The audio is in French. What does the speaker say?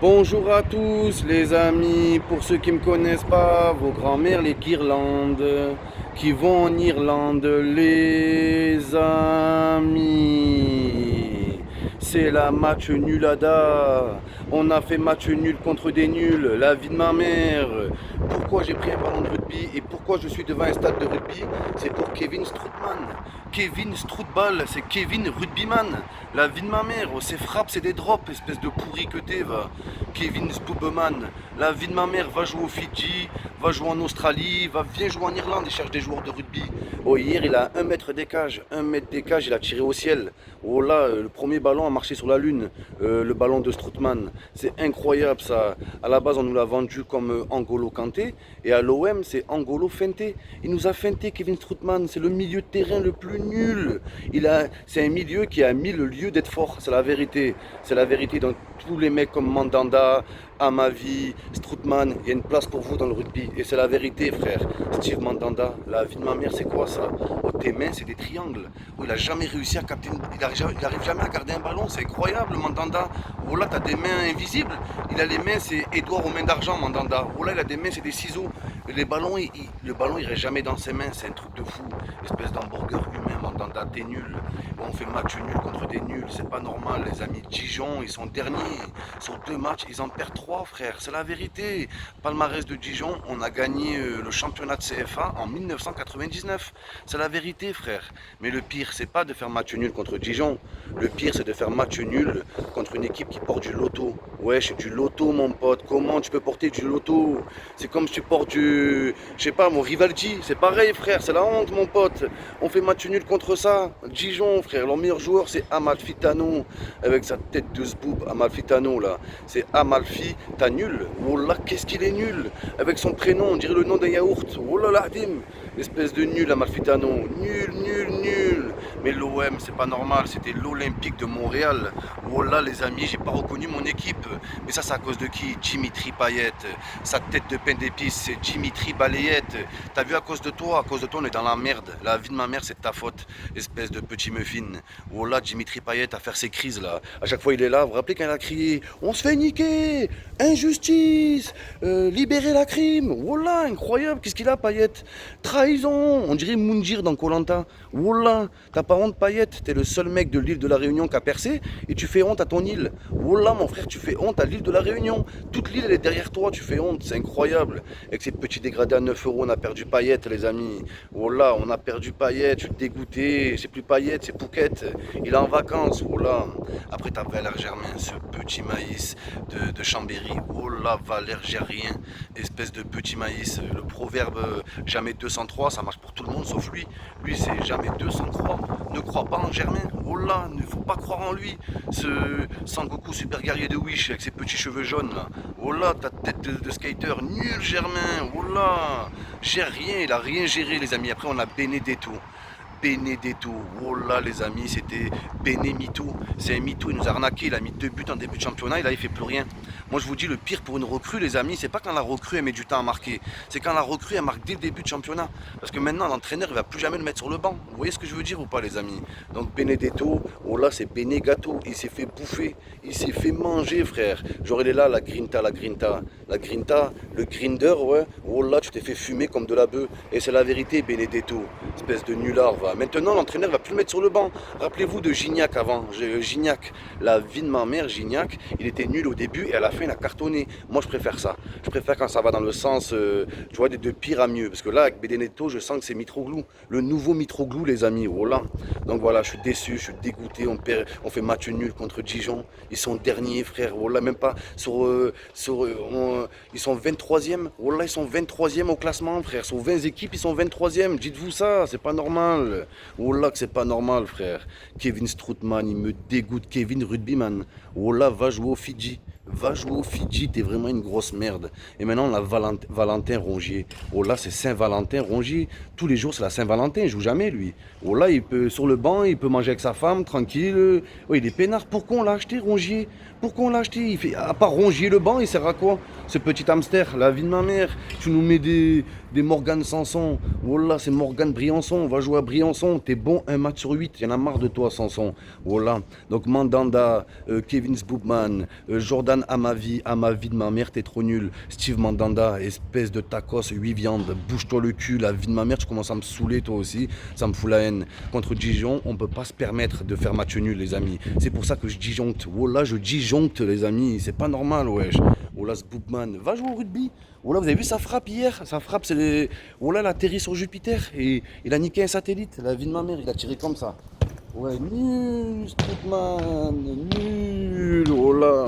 Bonjour à tous les amis, pour ceux qui ne me connaissent pas, vos grands-mères les guirlandes, qui vont en Irlande les amis. C'est la match nulada, on a fait match nul contre des nuls, la vie de ma mère. Pourquoi j'ai pris un ballon de rugby et pourquoi je suis devant un stade de rugby? C'est pour Kevin Strootman. Kevin Strootball, c'est Kevin Rugbyman. La vie de ma mère, c'est frappe, c'est des drops, espèce de pourri que t'es, va. Kevin Spooberman, la vie de ma mère, va jouer au Fidji, va jouer en Australie, viens jouer en Irlande, il cherche des joueurs de rugby. Oh, hier, il a 1 mètre des cages, 1 mètre des cages, il a tiré au ciel. Oh là, le premier ballon a marché sur la lune, le ballon de Strootman. C'est incroyable ça. À la base, on nous l'a vendu comme Angolo Kanté, et à l'OM, c'est Angolo Feinté. Il nous a feinté, Kevin Strootman, c'est le milieu de terrain le plus nul. C'est un milieu qui a mis le lieu d'être fort, c'est la vérité. C'est la vérité. Donc tous les mecs comme Mandanda, Amavi, Strootman, il y a une place pour vous dans le rugby. Et c'est la vérité, frère. Steve Mandanda, la vie de ma mère, c'est quoi ça? Oh, tes mains, c'est des triangles. Oh, il a jamais réussi à capter, il arrive jamais à garder un ballon, c'est incroyable, Mandanda. Oh là, t'as des mains invisibles. Il a les mains, c'est Edouard aux mains d'argent, Mandanda. Oh là, il a des mains, c'est des ciseaux. Le ballon, il reste jamais dans ses mains, c'est un truc de fou. Espèce d'hamburger humain, Mandanda, t'es nul. On fait match nul contre des nuls, c'est pas normal. Les amis de Dijon, ils sont derniers. Sur 2 matchs, ils en perdent 3, frère. C'est la vérité. Palmarès de Dijon, on a gagné le championnat de CFA en 1999. C'est la vérité, frère. Mais le pire, c'est pas de faire match nul contre Dijon. Le pire, c'est de faire match nul contre une équipe qui porte du loto. Wesh, du loto, mon pote. Comment tu peux porter du loto? C'est comme si tu portes je sais pas, mon Rivaldi. C'est pareil, frère. C'est la honte, mon pote. On fait match nul contre ça. Dijon, frère. Leur meilleur joueur, c'est Amalfitano. Avec sa tête de zboob, Amalfitano, là. C'est Amalfi, t'as nul. Oh là, qu'est-ce qu'il est nul. Avec son prénom, on dirait le nom d'un yaourt. Oh là là, dim. Espèce de nul, Amalfitano. Nul, nul, nul. Mais l'OM, c'est pas normal. C'était l'Olympique de Montréal. Oh là, les amis, j'ai pas reconnu mon équipe. Mais ça, c'est à cause de qui? Dimitri Payet. Sa tête de pain d'épices, c'est Dimitri Balayette. T'as vu, à cause de toi, on est dans la merde. La vie de ma mère, c'est de ta faute. Espèce de petit muffin. Oh là, Dimitri Payet à faire ses crises là. À chaque fois, il est là. Vous vous rappelez quand il a crié: on se fait niquer, injustice, libérer la crime. Oh là, incroyable. Qu'est-ce qu'il a, Payet? Trahison. On dirait Moundir dans koh. Oh là, t'as pas honte, Payet? T'es le seul mec de l'île de la Réunion qui a percé et tu fais honte à ton île. Oh là, mon frère, tu fais honte à l'île de la Réunion. Toute l'île, elle est derrière toi. Tu fais honte. C'est incroyable. Avec ces petits dégradés à 9 euros, on a perdu Payet, les amis. Oh là, on a perdu Payet. Je suis dégoûté. C'est plus Payet, c'est Pouquet. Il est en vacances. Oh là. Après, t'as Valère Germain, ce petit maïs de Chambéry. Oh là, Valère Germain, espèce de petit maïs. Le proverbe jamais 203, ça marche pour tout le monde sauf lui. Lui, c'est jamais 203. Ne crois pas en Germain. Oh là, ne faut pas croire en lui. Ce Sangoku super guerrier de Wish avec ses petits cheveux jaunes là. Oh là, ta tête de skater. Nul, Germain. Oh là. Gère rien, il a rien géré, les amis. Après, on a Benedetto. Benedetto, oh là les amis, c'était Benemito, c'est un mytho, il nous a arnaqué, il a mis 2 buts en début de championnat, il fait plus rien. Moi je vous dis, le pire pour une recrue, les amis, c'est pas quand la recrue elle met du temps à marquer, c'est quand la recrue elle marque dès le début de championnat. Parce que maintenant l'entraîneur il va plus jamais le mettre sur le banc. Vous voyez ce que je veux dire ou pas, les amis? Donc Benedetto, oh là c'est Benegato, il s'est fait bouffer, il s'est fait manger, frère. Genre il est là, la grinta, la grinta, la grinta, le grinder, ouais, oh là tu t'es fait fumer comme de la bœuf. Et c'est la vérité, Benedetto, espèce de nulard, va. Maintenant, l'entraîneur va plus le mettre sur le banc. Rappelez-vous de Gignac avant. Gignac, la vie de ma mère, Gignac, il était nul au début et à la fin, il a cartonné. Moi, je préfère ça. Je préfère quand ça va dans le sens, tu vois, de pire à mieux. Parce que là, avec Benedetto, je sens que c'est Mitroglou. Le nouveau Mitroglou, les amis. Oh là. Donc voilà, je suis déçu, je suis dégoûté. On fait match nul contre Dijon. Ils sont derniers, frère. Oh là, même pas ils sont 23e. Oh là, ils sont 23e au classement, frère. Sur 20 équipes, ils sont 23e. Dites-vous ça, c'est pas normal. Oh là que c'est pas normal, frère. Kevin Strootman, il me dégoûte. Kevin Rugbyman. Oh là, va jouer au Fidji. Va jouer au Fidji, t'es vraiment une grosse merde. Et maintenant, on a Valentin Rongier. Oh là, c'est Saint-Valentin Rongier. Tous les jours, c'est la Saint-Valentin, il joue jamais, lui. Oh là, il peut, sur le banc, il peut manger avec sa femme, tranquille. Oh, il est peinard. Pourquoi on l'a acheté, Rongier? Pourquoi on l'a acheté? Il fait, à part Rongier le banc, il sert à quoi? Ce petit hamster, la vie de ma mère. Tu nous mets des Morgan Sanson. Oh là, c'est Morgan Briançon. On va jouer à Briançon. T'es bon 1 match sur 8. Il y en a marre de toi, Sanson. Voilà. Donc Mandanda, Kevin Spoopman, Jordan à ma vie de ma mère, t'es trop nul. Steve Mandanda, espèce de tacos, 8 viandes, bouge-toi le cul, la vie de ma mère, tu commences à me saouler toi aussi, ça me fout la haine. Contre Dijon, on peut pas se permettre de faire match nul, les amis. C'est pour ça que je disjoncte. Oh là, je disjoncte, les amis, c'est pas normal, wesh. Oh là, ce Boopman, va jouer au rugby. Oh là, vous avez vu sa frappe hier? Sa frappe, c'est les... Oh là, il a atterri sur Jupiter et il a niqué un satellite, la vie de ma mère, il a tiré comme ça. Ouais, nul, Boopman, nul, oh là.